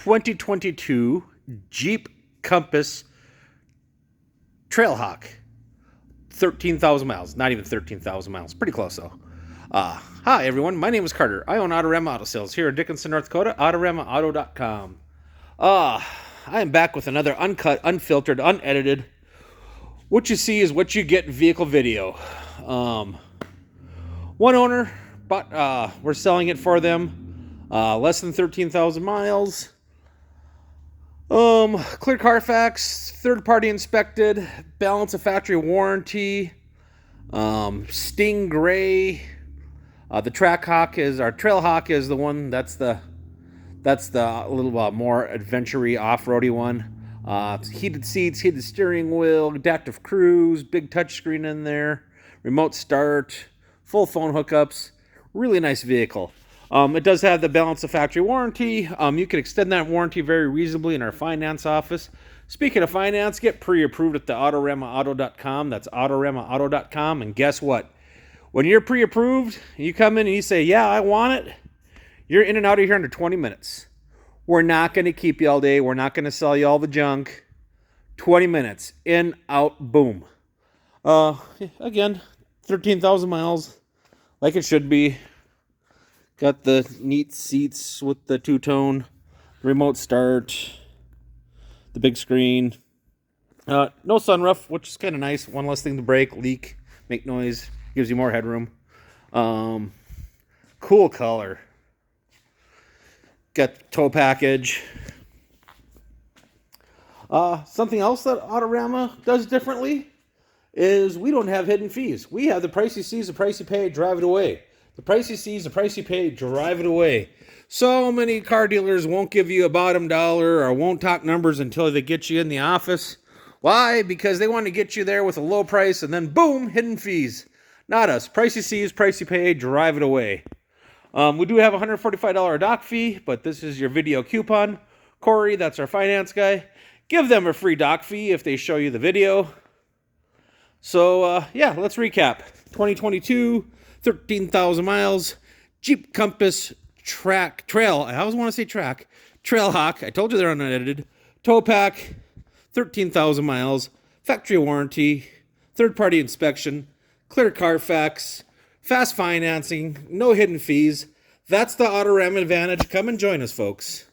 2022 Jeep Compass Trailhawk. 13,000 miles. Not even 13,000 miles. Pretty close, though. Hi, everyone. My name is Carter. I own Autorama Auto Sales here in Dickinson, North Dakota. AutoramaAuto.com. I am back with another uncut, unfiltered, unedited. What you see is what you get vehicle video. One owner, but we're selling it for them. Less than 13,000 miles. Clear Carfax, third-party inspected, balance of factory warranty, Stingray. The Trailhawk is the one that's the little more adventure-y off-roady one. Heated seats, heated steering wheel, adaptive cruise, big touchscreen in there, remote start, full phone hookups. Really nice vehicle. It does have the balance of factory warranty. You can extend that warranty very reasonably in our finance office. Speaking of finance, get pre-approved at the AutoramaAuto.com. That's AutoramaAuto.com. And guess what? When you're pre-approved, you come in and you say, yeah, I want it, you're in and out of here under 20 minutes. We're not going to keep you all day. We're not going to sell you all the junk. 20 minutes. In, out, boom. Again, 13,000 miles, like it should be. Got the neat seats with the two-tone, remote start, the big screen. No sunroof, which is kind of nice. One less thing to break, leak, make noise. Gives you more headroom. Cool color. Got the tow package. Something else that Autorama does differently is we don't have hidden fees. We have the price you see is the price you pay, drive it away. The price you see is the price you pay, drive it away. So many car dealers won't give you a bottom dollar or won't talk numbers until they get you in the office. Why? Because they want to get you there with a low price and then boom, hidden fees. Not us. Price you see is price you pay, drive it away. We do have a $145 dock fee, but this is your video coupon. Cory, that's our finance guy. Give them a free dock fee if they show you the video. So, yeah, let's recap. 2022, 13,000 miles, Jeep Compass Trailhawk. I told you they're unedited. Tow pack, 13,000 miles, factory warranty, third-party inspection, clear Carfax, fast financing, no hidden fees. That's the Autorama advantage. Come and join us, folks.